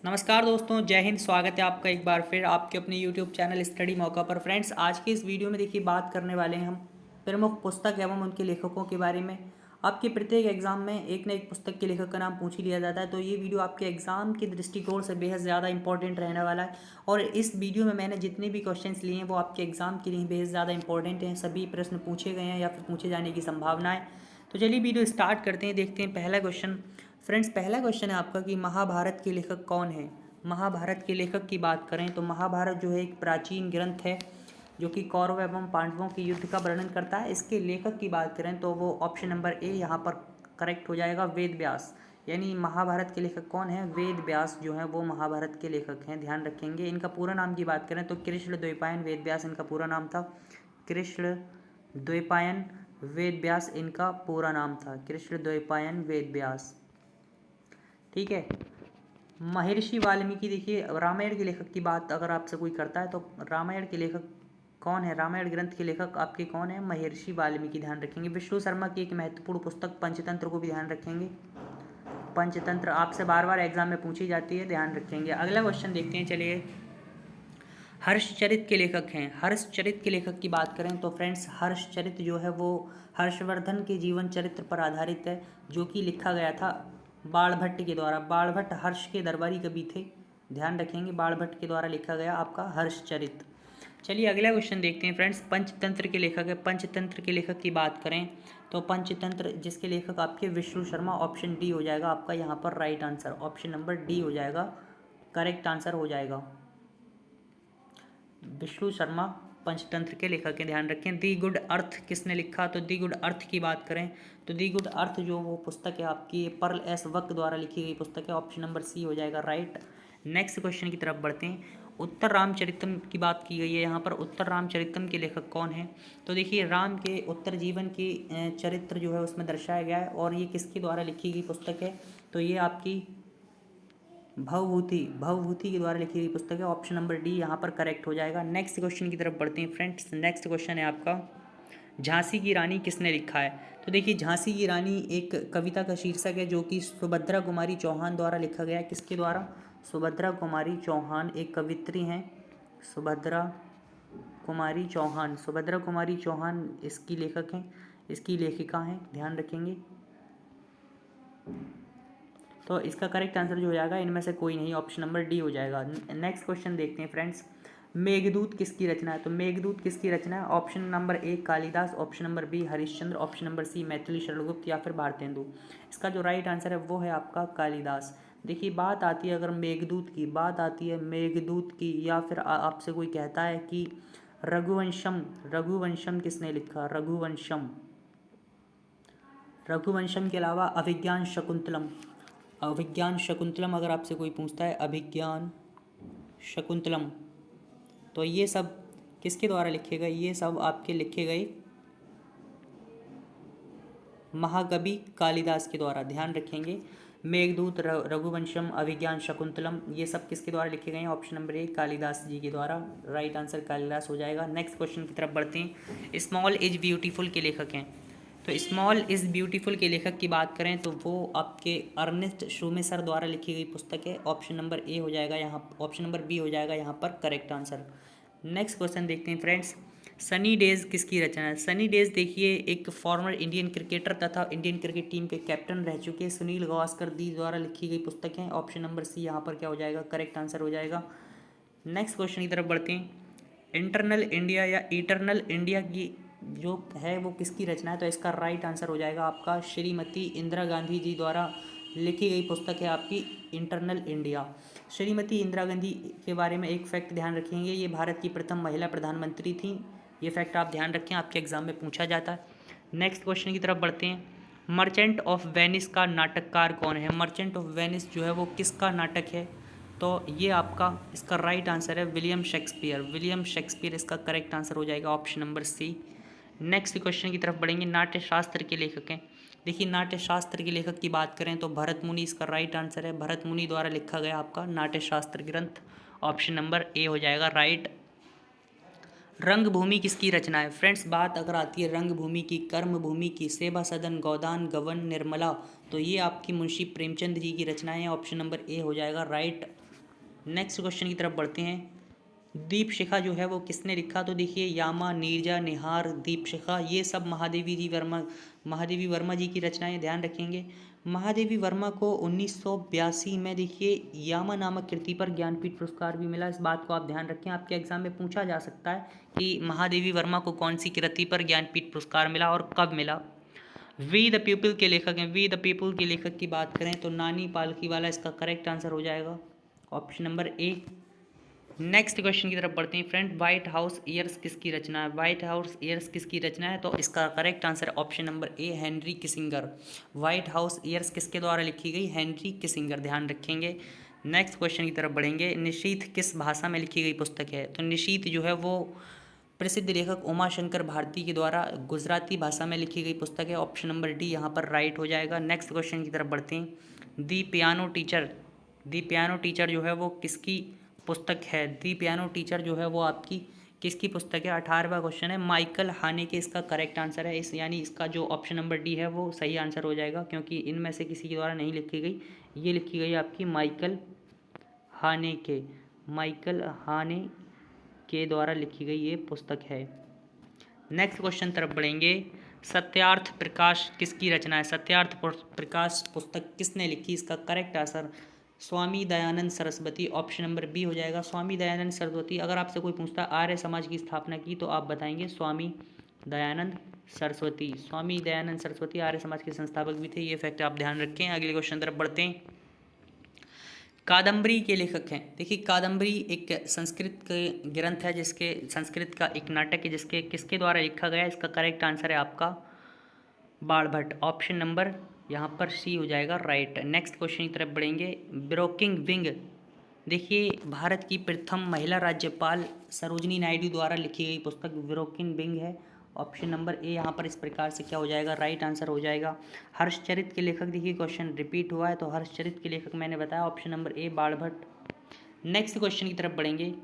नमस्कार दोस्तों, जय हिंद। स्वागत है आपका एक बार फिर आपके अपने YouTube चैनल स्टडी मौका पर। फ्रेंड्स, आज की इस वीडियो में देखिए बात करने वाले हैं हम प्रमुख पुस्तक एवं उनके लेखकों के बारे में। आपके प्रत्येक एग्जाम में एक न एक पुस्तक के लेखक का नाम पूछ ही लिया जाता है, तो ये वीडियो आपके एग्जाम के दृष्टिकोण से बेहद ज़्यादा इंपॉर्टेंट रहने वाला है। और इस वीडियो में मैंने जितने भी क्वेश्चंस लिए हैं वो आपके एग्जाम के लिए बेहद ज़्यादा इंपॉर्टेंट हैं। सभी प्रश्न पूछे गए हैं या फिर पूछे जाने की संभावना है। तो चलिए वीडियो स्टार्ट करते हैं। देखते हैं पहला क्वेश्चन। फ्रेंड्स, पहला क्वेश्चन है आपका कि महाभारत के लेखक कौन है। महाभारत के लेखक की बात करें तो महाभारत जो है एक प्राचीन ग्रंथ है जो कि कौरव एवं पांडवों के युद्ध का वर्णन करता है। इसके लेखक की बात करें तो वो ऑप्शन नंबर ए यहाँ पर करेक्ट हो जाएगा, वेद व्यास। यानी महाभारत के लेखक कौन है? वेद व्यास जो है वो महाभारत के लेखक हैं, ध्यान रखेंगे। इनका पूरा नाम की बात करें तो कृष्ण द्वैपायन वेद व्यास इनका पूरा नाम था। कृष्ण द्वैपायन वेद व्यास इनका पूरा नाम था, कृष्ण द्वैपायन वेद व्यास। ठीक है। महर्षि वाल्मीकि, देखिए रामायण के लेखक की बात अगर आपसे कोई करता है तो रामायण के लेखक कौन है? रामायण ग्रंथ के लेखक आपके कौन है? महर्षि वाल्मीकि, ध्यान रखेंगे। विष्णु शर्मा की एक महत्वपूर्ण पुस्तक पंचतंत्र को भी ध्यान रखेंगे। पंचतंत्र आपसे बार बार एग्जाम में पूछी जाती है, ध्यान रखेंगे। अगला क्वेश्चन देखते हैं, चलिए। हर्षचरित के लेखक हैं। हर्षचरित के लेखक की बात करें तो फ्रेंड्स, हर्षचरित जो है वो हर्षवर्धन के जीवन चरित्र पर आधारित है, जो कि लिखा गया था बाणभट्ट के द्वारा। बाणभट्ट हर्ष के दरबारी कवि थे, ध्यान रखेंगे। बाणभट्ट के द्वारा लिखा गया आपका हर्षचरित। चलिए अगला क्वेश्चन देखते हैं फ्रेंड्स। पंचतंत्र के लेखक है। पंचतंत्र के लेखक की बात करें तो पंचतंत्र जिसके लेखक आपके विष्णु शर्मा, ऑप्शन डी हो जाएगा आपका यहाँ पर right answer. Option number D हो जाएगा, करेक्ट आंसर हो जाएगा। विष्णु शर्मा पंचतंत्र के लेखक हैं, ध्यान रखें। दी गुड अर्थ किसने लिखा? तो दी गुड अर्थ की बात करें तो दी गुड अर्थ जो वो पुस्तक है आपकी पर्ल एस वक द्वारा लिखी गई पुस्तक है। ऑप्शन नंबर सी हो जाएगा राइट। नेक्स्ट क्वेश्चन की तरफ बढ़ते हैं। उत्तर रामचरितम की बात की गई है यहाँ पर। उत्तर रामचरितम के लेखक कौन है? तो देखिए राम के उत्तर जीवन की चरित्र जो है उसमें दर्शाया गया है, और ये किसके द्वारा लिखी गई पुस्तक है? तो ये आपकी भवभूति के द्वारा लिखी गई पुस्तक है। ऑप्शन नंबर डी यहाँ पर करेक्ट हो जाएगा। नेक्स्ट क्वेश्चन की तरफ बढ़ते हैं फ्रेंड्स। नेक्स्ट क्वेश्चन है आपका, झांसी की रानी किसने लिखा है? तो देखिए झांसी की रानी एक कविता का शीर्षक है जो कि सुभद्रा कुमारी चौहान द्वारा लिखा गया है। किसके द्वारा? सुभद्रा कुमारी चौहान एक कवित्री हैं, सुभद्रा कुमारी चौहान। सुभद्रा कुमारी चौहान इसकी लेखक हैं, इसकी लेखिका हैं, ध्यान रखेंगे। तो इसका करेक्ट आंसर जो हो जाएगा इनमें से कोई नहीं, ऑप्शन नंबर डी हो जाएगा। नेक्स्ट क्वेश्चन देखते हैं फ्रेंड्स। मेघदूत किसकी रचना है? तो मेघदूत किसकी रचना है? Option number A Kalidas, option number B Harishchandra, option number C Maithili Sharan Gupt या फिर भारतेंदु। इसका जो राइट आंसर है वो है आपका कालिदास। देखिए बात आती है अगर मेघदूत की, बात आती है मेघदूत की, या फिर आपसे कोई कहता है कि रघुवंशम, रघुवंशम किसने लिखा? रघुवंशम। रघुवंशम के अलावा अभिज्ञान शकुंतलम, अभिज्ञान शकुंतलम अगर आपसे कोई पूछता है, अभिज्ञान शकुंतलम, तो ये सब किसके द्वारा लिखे गए? ये सब आपके लिखे गए महाकवि कालिदास के द्वारा, ध्यान रखेंगे। मेघदूत, रघुवंशम, अभिज्ञान शकुंतलम ये सब किसके द्वारा लिखे गए हैं? ऑप्शन नंबर ए कालिदास जी के द्वारा, राइट आंसर कालिदास हो जाएगा। नेक्स्ट क्वेश्चन की तरफ बढ़ते हैं। स्मॉल इज ब्यूटीफुल के लेखक हैं। तो स्मॉल इज़ ब्यूटीफुल के लेखक की बात करें तो वो आपके अर्नेस्ट शूमेसर द्वारा लिखी गई पुस्तक है। ऑप्शन नंबर ए हो जाएगा यहाँ, ऑप्शन नंबर बी हो जाएगा यहाँ पर करेक्ट आंसर। नेक्स्ट क्वेश्चन देखते हैं फ्रेंड्स। सनी डेज किसकी रचना है? सनी डेज देखिए एक फॉर्मर इंडियन क्रिकेटर तथा इंडियन क्रिकेट टीम के कैप्टन रह चुके सुनील गावस्कर दी द्वारा लिखी गई पुस्तक है। ऑप्शन नंबर सी यहाँ पर क्या हो जाएगा? करेक्ट आंसर हो जाएगा। नेक्स्ट क्वेश्चन की तरफ बढ़ते हैं। इंटरनल इंडिया या इटरनल इंडिया की जो है वो किसकी रचना है? तो इसका राइट आंसर हो जाएगा आपका श्रीमती इंदिरा गांधी जी द्वारा लिखी गई पुस्तक है आपकी इंटरनल इंडिया। श्रीमती इंदिरा गांधी के बारे में एक फैक्ट ध्यान रखेंगे, ये भारत की प्रथम महिला प्रधानमंत्री थी। ये फैक्ट आप ध्यान रखें, आपके एग्जाम में पूछा जाता है। नेक्स्ट क्वेश्चन की तरफ बढ़ते हैं। मर्चेंट ऑफ वेनिस का नाटककार कौन है? मर्चेंट ऑफ वेनिस जो है वो किसका नाटक है? तो ये आपका इसका राइट आंसर है विलियम शेक्सपियर। विलियम शेक्सपियर इसका करेक्ट आंसर हो जाएगा, option number C. Next question की तरफ बढ़ेंगे। नाट्य शास्त्र के लेखक हैं। देखिए नाट्य शास्त्र के लेखक की बात करें तो भरत मुनि इसका राइट आंसर है। भरत मुनि द्वारा लिखा गया आपका नाट्य शास्त्र ग्रंथ, ऑप्शन नंबर ए हो जाएगा राइट। रंगभूमि किसकी रचना है? फ्रेंड्स बात अगर आती है रंगभूमि की, कर्मभूमि की, सेवा सदन, गोदान, गवन, निर्मला, तो ये आपकी मुंशी प्रेमचंद जी की रचनाएं हैं। ऑप्शन नंबर ए हो जाएगा राइट। नेक्स्ट क्वेश्चन की तरफ बढ़ते हैं। दीप शिखा जो है वो किसने लिखा? तो देखिए यामा, नीरजा, निहार, दीप शिखा ये सब महादेवी वर्मा जी की रचनाएं, ध्यान रखेंगे। महादेवी वर्मा को 1982 में देखिए यामा नामक कृति पर ज्ञानपीठ पुरस्कार भी मिला। इस बात को आप ध्यान रखें, आपके एग्जाम में पूछा जा सकता है कि महादेवी वर्मा को कौन सी कृति पर ज्ञानपीठ पुरस्कार मिला और कब मिला। वी द पीपल के लेखक हैं। वी द पीपल के लेखक की बात करें तो नानी पालकीवाला इसका करेक्ट आंसर हो जाएगा, ऑप्शन नंबर ए। नेक्स्ट क्वेश्चन की तरफ बढ़ते हैं फ्रेंड। व्हाइट हाउस ईयर्स किसकी रचना है? व्हाइट हाउस ईयर्स किसकी रचना है? तो इसका करेक्ट आंसर ऑप्शन नंबर ए, Henry Kissinger. White house years किसके द्वारा लिखी गई? हेनरी किसिंगर, ध्यान रखेंगे। नेक्स्ट क्वेश्चन की तरफ बढ़ेंगे। निशीथ किस भाषा में लिखी गई पुस्तक है? तो निशीथ जो है वो प्रसिद्ध लेखक उमा शंकर भारती के द्वारा गुजराती भाषा में लिखी गई पुस्तक है, ऑप्शन नंबर डी यहाँ पर राइट हो जाएगा। नेक्स्ट क्वेश्चन की तरफ बढ़ते हैं। दी पियानो टीचर जो है वो किसकी पुस्तक है? दी पियानो टीचर जो है वो आपकी किसकी पुस्तक है? 18वां क्वेश्चन है। माइकल हानेके इसका करेक्ट आंसर है। यानी इसका जो ऑप्शन नंबर डी है वो सही आंसर हो जाएगा, क्योंकि इनमें से किसी के द्वारा नहीं लिखी गई, ये लिखी गई आपकी माइकल हाने के द्वारा लिखी गई ये पुस्तक है। नेक्स्ट क्वेश्चन तरफ बढ़ेंगे। सत्यार्थ प्रकाश किसकी रचना है? सत्यार्थ प्रकाश पुस्तक किसने लिखी? इसका correct answer Swami Dayanand Saraswati, option number B हो जाएगा। स्वामी दयानंद सरस्वती, अगर आपसे कोई पूछता है आर्य समाज की स्थापना की, तो आप बताएंगे स्वामी दयानंद सरस्वती। स्वामी दयानंद सरस्वती आर्य समाज के संस्थापक भी थे, ये फैक्ट आप ध्यान रखें। अगले क्वेश्चन तरफ बढ़ते हैं। कादम्बरी के लेखक हैं। देखिए कादम्बरी एक संस्कृत के ग्रंथ है, जिसके संस्कृत का एक नाटक है, जिसके किसके द्वारा लिखा गया? इसका करेक्ट आंसर है आपका बाणभट्ट, ऑप्शन नंबर यहाँ पर सी हो जाएगा राइट। नेक्स्ट क्वेश्चन की तरफ बढ़ेंगे। ब्रोकिंग विंग, देखिए भारत की प्रथम महिला राज्यपाल सरोजनी नायडू द्वारा लिखी गई पुस्तक ब्रोकिंग विंग है, ऑप्शन नंबर ए यहाँ पर इस प्रकार से क्या हो जाएगा? राइट आंसर हो जाएगा। हर्षचरित के लेखक, देखिए क्वेश्चन रिपीट हुआ है, तो हर्षचरित के लेखक मैंने बताया, ऑप्शन नंबर ए बाणभट्ट। नेक्स्ट क्वेश्चन की तरफ बढ़ेंगे।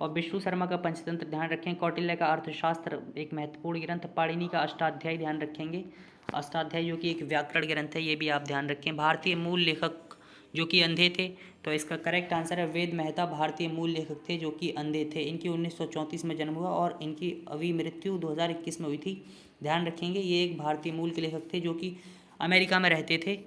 और विष्णु शर्मा का पंचतंत्र, ध्यान रखें। कौटिल्य का अर्थशास्त्र एक महत्वपूर्ण ग्रंथ। पाणिनि का अष्टाध्यायी, ध्यान रखेंगे। अष्टाध्यायी जो कि एक व्याकरण ग्रंथ है, ये भी आप ध्यान रखें। भारतीय मूल लेखक जो कि अंधे थे, तो इसका करेक्ट आंसर है वेद मेहता। भारतीय मूल लेखक थे जो कि अंधे थे। इनकी 1934 में जन्म हुआ और इनकी अभी मृत्यु 2021 में हुई थी, ध्यान रखेंगे। ये एक भारतीय मूल के लेखक थे जो कि अमेरिका में रहते थे।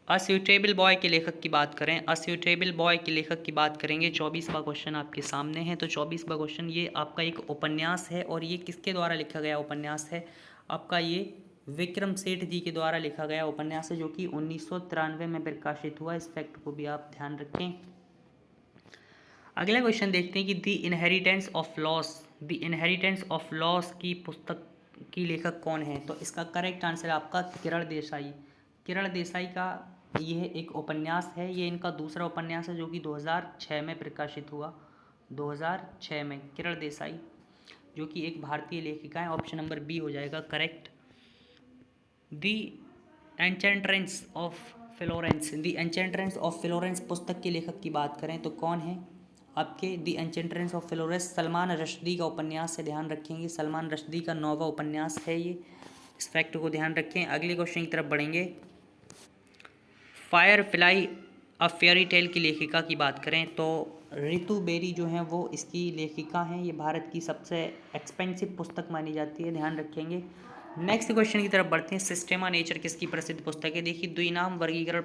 अस्यूटेबल बॉय के लेखक की बात करें, अस्यूटेबल बॉय के लेखक की बात करेंगे। 24वां क्वेश्चन आपके सामने है। तो 24वां क्वेश्चन ये आपका एक उपन्यास है, और ये किसके द्वारा लिखा गया उपन्यास है? आपका ये विक्रम सेठ जी के द्वारा लिखा गया उपन्यास है, जो कि 1993 में प्रकाशित हुआ। इस फैक्ट को भी आप ध्यान रखें। अगला क्वेश्चन देखते हैं कि द इनहेरिटेंस ऑफ लॉस की पुस्तक की लेखक कौन है? तो इसका करेक्ट आंसर आपका किरण देसाई। किरण देसाई का यह एक उपन्यास है, ये इनका दूसरा उपन्यास है जो कि 2006 में प्रकाशित हुआ। 2006 में किरण देसाई जो कि एक भारतीय लेखिका है, ऑप्शन नंबर बी हो जाएगा करेक्ट। दी एन्चेंट्रेंस ऑफ फ्लोरेंस पुस्तक के लेखक की बात करें तो कौन है आपके? दी एन्चेंट्रेंस ऑफ फ्लोरेंस सलमान रश्दी का उपन्यास है, ध्यान रखेंगे। सलमान रश्दी का 9वां उपन्यास है ये, इस फैक्ट को ध्यान रखें। अगले क्वेश्चन की तरफ बढ़ेंगे। फायरफ्लाई अ फेयरी टेल की लेखिका की बात करें तो ऋतु बेरी जो हैं वो इसकी लेखिका हैं। ये भारत की सबसे एक्सपेंसिव पुस्तक मानी जाती है, ध्यान रखेंगे। नेक्स्ट क्वेश्चन की तरफ बढ़ते हैं। सिस्टेमा नेचर किसकी प्रसिद्ध पुस्तक है? देखिए द्विनाम वर्गीकरण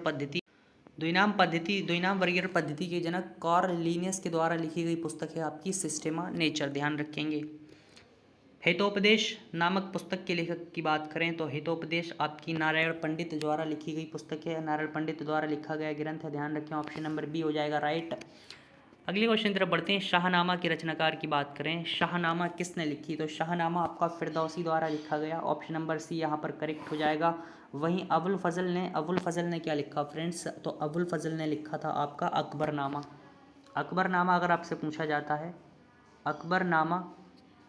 पद्धति के जनक कार्ल लिनियस के द्वारा लिखी गई पुस्तक है आपकी सिस्टेमा नेचर, ध्यान रखेंगे। हितोपदेश नामक पुस्तक के लेखक की बात करें तो हितोपदेश आपकी नारायण पंडित द्वारा लिखी गई पुस्तक है, नारायण पंडित द्वारा लिखा गया ग्रंथ है, ध्यान रखें। ऑप्शन नंबर बी हो जाएगा राइट। अगले क्वेश्चन की तरफ बढ़ते हैं। शाहनामा के रचनाकार की बात करें, शाहनामा किसने लिखी? तो शाहनामा आपका फिरदौसी द्वारा लिखा गया, ऑप्शन नंबर सी यहाँ पर करेक्ट हो जाएगा। वहीं अबुल फजल ने क्या लिखा फ्रेंड्स? तो अबुल फजल ने लिखा था आपका अकबरनामा। अकबरनामा अगर आपसे पूछा जाता है अकबरनामा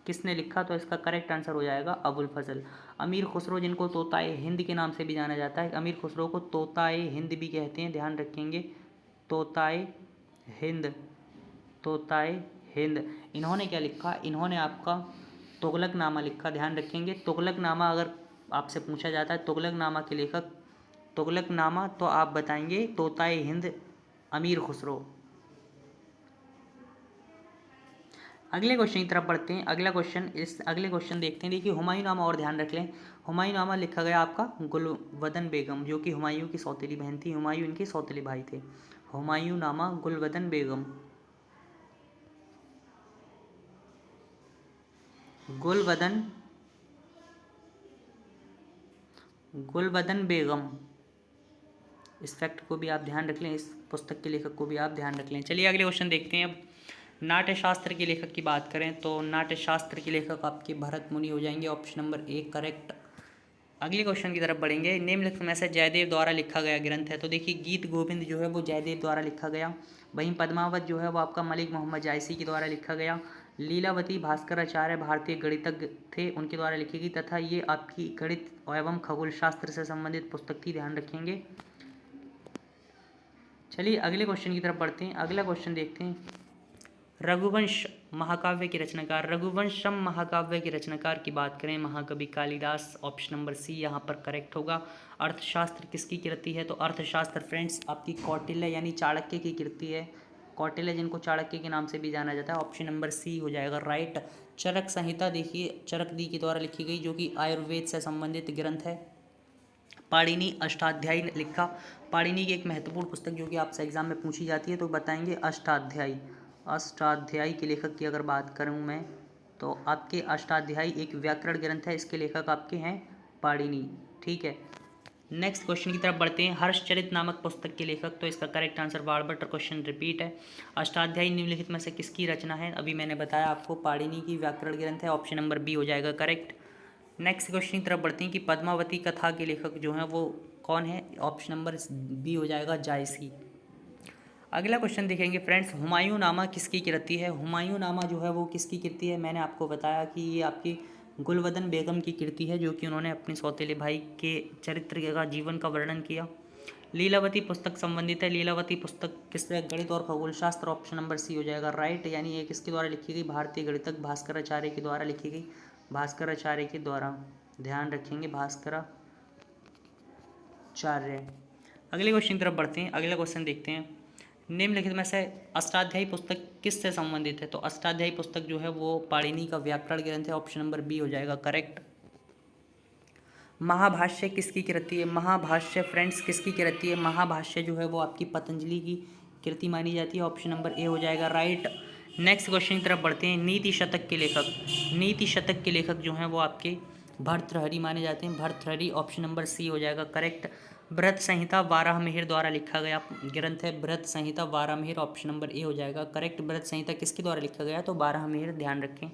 किसने लिखा, तो इसका करेक्ट आंसर हो जाएगा अबुल फजल। अमीर खुसरो जिनको तोताए हिंद के नाम से भी जाना जाता है, अमीर खुसरो को तोताए हिंद भी कहते हैं, ध्यान रखेंगे। तोताए हिंद इन्होंने क्या लिखा? इन्होंने आपका तुगलकनामा लिखा, ध्यान रखेंगे। तुगलकनामा अगर आपसे पूछा जाता है तुगलकनामा के लेखक, तुगलकनामा, तो आप बताएंगे तोताए हिंद अमीर खुसरो, अगले क्वेश्चन की तरफ बढ़ते हैं। अगले क्वेश्चन देखते हैं। देखिए हुमायूं नामा और ध्यान रख लें। हुमायूं नामा लिखा गया आपका गुलवदन बेगम, जो कि हुमायूं की सौतेली बहन थी। हुमायूं इनके सौतेले भाई थे। हुमायूं नामा गुलवदन बेगम, गुलवदन गुलवदन बेगम। इस फैक्ट को भी आप ध्यान रख लें, इस पुस्तक के लेखक को भी आप ध्यान रख लें। चलिए अगले क्वेश्चन देखते हैं। अब नाट्यशास्त्र के लेखक की बात करें तो नाट्यशास्त्र के लेखक आपके भरत मुनि हो जाएंगे, ऑप्शन नंबर ए करेक्ट। अगले क्वेश्चन की तरफ बढ़ेंगे। निम्नलिखित में से जयदेव द्वारा लिखा गया ग्रंथ है। तो देखिए गीत गोविंद जो है वो जयदेव द्वारा लिखा गया। वहीं पद्मावत जो है वो आपका मलिक मोहम्मद जायसी के द्वारा लिखा गया। लीलावती भास्कराचार्य भारतीय गणितज्ञ थे, उनके द्वारा लिखी गई, तथा ये आपकी गणित एवं खगोल शास्त्र से संबंधित पुस्तक थी, ध्यान रखेंगे। चलिए अगले क्वेश्चन की तरफ बढ़ते हैं। अगला क्वेश्चन देखते हैं। रघुवंश महाकाव्य के रचनाकार, रघुवंशम महाकाव्य के रचनाकार की बात करें महाकवि कालिदास, ऑप्शन नंबर सी यहाँ पर करेक्ट होगा। अर्थशास्त्र किसकी कृति है? तो अर्थशास्त्र फ्रेंड्स आपकी कौटिल्य यानी चाणक्य की कृति है। कौटिल्य जिनको चाणक्य के नाम से भी जाना जाता है, ऑप्शन नंबर सी हो जाएगा राइट। चरक संहिता देखिए चरक दी के द्वारा लिखी गई, जो कि आयुर्वेद से संबंधित ग्रंथ है। पाणिनि अष्टाध्यायी लिखा। पाणिनि की एक महत्वपूर्ण पुस्तक जो कि आपसे एग्जाम में पूछी जाती है, तो बताएंगे अष्टाध्यायी। अष्टाध्यायी के लेखक की अगर बात करूं मैं, तो आपके अष्टाध्यायी एक व्याकरण ग्रंथ है, इसके लेखक आपके हैं पाणिनि, ठीक है। नेक्स्ट क्वेश्चन की तरफ बढ़ते हैं। हर्षचरित नामक पुस्तक के लेखक, तो इसका करेक्ट आंसर बार बार क्वेश्चन रिपीट है। अष्टाध्यायी निम्नलिखित में से किसकी रचना है? अभी मैंने बताया आपको पाणिनि की व्याकरण ग्रंथ है, ऑप्शन नंबर बी हो जाएगा करेक्ट। नेक्स्ट क्वेश्चन की तरफ बढ़ते हैं कि पद्मावती कथा के लेखक जो हैं वो कौन है? ऑप्शन नंबर बी हो जाएगा जायसी। अगला क्वेश्चन देखेंगे फ्रेंड्स, हुमायूं नामा किसकी कृति है? हुमायूं नामा जो है वो किसकी कृति है? मैंने आपको बताया कि ये आपकी गुलवदन बेगम की कृति है, जो कि उन्होंने अपने सौतेले भाई के चरित्र का जीवन का वर्णन किया। लीलावती पुस्तक संबंधित है। लीलावती पुस्तक किससे? गणित और खगोल शास्त्र, ऑप्शन नंबर सी हो जाएगा राइट। यानी ये किसके द्वारा लिखी गई? भारतीय गणितज्ञ भास्कराचार्य के द्वारा लिखी गई। भास्कराचार्य के द्वारा, ध्यान रखेंगे भास्कराचार्य। अगले क्वेश्चन की तरफ बढ़ते हैं। अगला क्वेश्चन देखते हैं। निम्नलिखित में से अष्टाध्यायी पुस्तक किससे संबंधित है? तो अष्टाध्यायी पुस्तक जो है वो पाणिनि का व्याकरण ग्रंथ है, ऑप्शन नंबर बी हो जाएगा करेक्ट। महाभाष्य किसकी कृति है? महाभाष्य फ्रेंड्स किसकी कृति है? महाभाष्य जो है वो आपकी पतंजलि की कृति मानी जाती है, ऑप्शन नंबर ए हो जाएगा राइट। नेक्स्ट क्वेश्चन की तरफ बढ़ते हैं। नीति शतक के लेखक, नीति शतक के लेखक जो हैं वो आपके भर्तृहरि माने जाते हैं, भर्तृहरि, ऑप्शन नंबर सी हो जाएगा करेक्ट। बृहत संहिता वाराहमिहिर द्वारा लिखा गया ग्रंथ है, बृहत संहिता वाराहमिहिर, ऑप्शन नंबर ए हो जाएगा करेक्ट। बृहत संहिता किसके द्वारा लिखा गया? तो वाराहमिहिर, ध्यान रखें।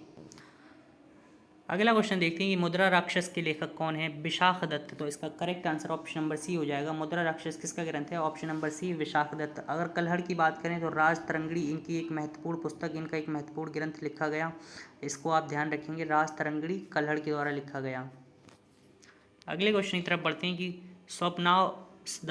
अगला क्वेश्चन देखते हैं कि मुद्रा राक्षस के लेखक कौन है? विशाखदत्त, तो इसका correct answer option number C हो जाएगा। मुद्रा राक्षस किसका ग्रंथ है? Option number C Vishakhadatta. अगर कल्हड़ की बात करें तो राज तरंगिणी इनकी एक महत्वपूर्ण पुस्तक, इनका एक महत्वपूर्ण ग्रंथ लिखा गया, इसको आप ध्यान रखेंगे, राज तरंगिणी कल्हड़ के द्वारा लिखा गया। अगले क्वेश्चन की तरफ बढ़ते हैं कि स्वप्नवास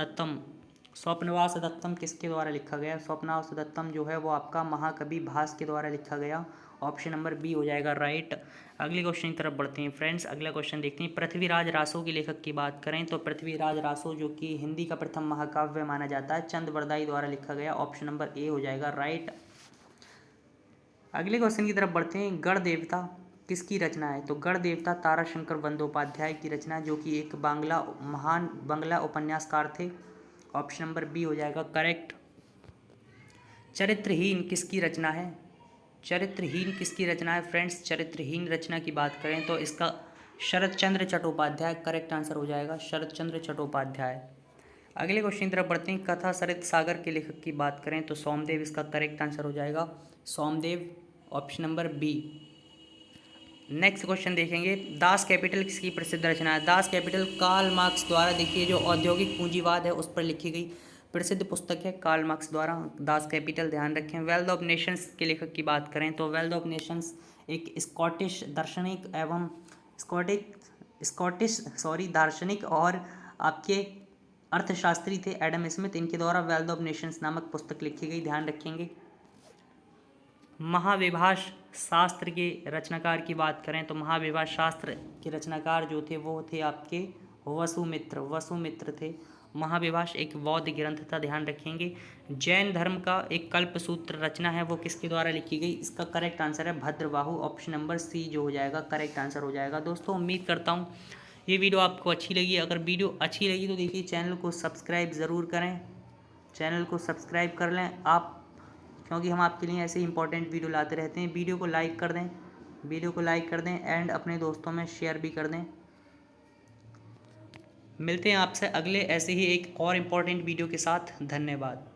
दत्तम किसके द्वारा लिखा गया? स्वप्नवास दत्तम जो है वो आपका महाकवि भास के द्वारा लिखा गया, ऑप्शन नंबर बी हो जाएगा राइट। अगले क्वेश्चन की तरफ बढ़ते हैं फ्रेंड्स। अगला क्वेश्चन देखते हैं। पृथ्वीराज रासो के लेखक की बात करें तो पृथ्वीराज रासो जो कि हिंदी का प्रथम महाकाव्य माना जाता है, चंद बरदाई द्वारा लिखा गया, ऑप्शन नंबर ए हो जाएगा राइट। अगले क्वेश्चन की तरफ बढ़ते हैं। गण देवता किसकी रचना है? तो गण देवता ताराशंकर बंदोपाध्याय की रचना, जो कि एक महान बांग्ला उपन्यासकार थे, ऑप्शन नंबर बी हो जाएगा करेक्ट। चरित्रहीन किसकी रचना है? चरित्रहीन किसकी रचना है फ्रेंड्स? चरित्रहीन रचना की बात करें तो इसका शरत चंद्र चट्टोपाध्याय करेक्ट आंसर हो जाएगा, शरत चंद्र चट्टोपाध्याय। अगले क्वेश्चन की तरफ बढ़ते हैं। कथा सरित सागर के लेखक की बात करें तो सोमदेव इसका करेक्ट आंसर हो जाएगा, Somdev, option number B. Next question देखेंगे। दास कैपिटल किसकी प्रसिद्ध रचना है? दास कैपिटल कार्ल मार्क्स द्वारा, देखिए जो औद्योगिक पूंजीवाद है उस पर लिखी गई प्रसिद्ध पुस्तक है, कार्ल मार्क्स द्वारा दास कैपिटल, ध्यान रखें। वेल्थ ऑफ नेशंस के लेखक की बात करें तो वेल्थ ऑफ नेशंस एक स्कॉटिश दार्शनिक एवं दार्शनिक और आपके अर्थशास्त्री थे, एडम स्मिथ, इनके द्वारा वेल्थ ऑफ नेशंस नामक पुस्तक लिखी गई, ध्यान रखेंगे। महाविभाष शास्त्र के रचनाकार की बात करें तो महाविभाष शास्त्र के रचनाकार जो थे वो थे आपके वसुमित्र थे, महाविभाष एक बौद्ध ग्रंथ था, ध्यान रखेंगे। जैन धर्म का एक कल्पसूत्र रचना है, वो किसके द्वारा लिखी गई? इसका करेक्ट आंसर है भद्रबाहु, ऑप्शन नंबर सी जो हो जाएगा करेक्ट आंसर हो जाएगा। दोस्तों उम्मीद करता हूँ ये वीडियो आपको अच्छी लगी। अगर वीडियो अच्छी लगी तो देखिए चैनल को सब्सक्राइब ज़रूर करें, चैनल को सब्सक्राइब कर लें आप, क्योंकि हम आपके लिए ऐसे इंपॉर्टेंट वीडियो लाते रहते हैं। वीडियो को लाइक कर दें, वीडियो को लाइक कर दें एंड अपने दोस्तों में शेयर भी कर दें। मिलते हैं आपसे अगले ऐसे ही एक और इम्पॉर्टेंट वीडियो के साथ। धन्यवाद।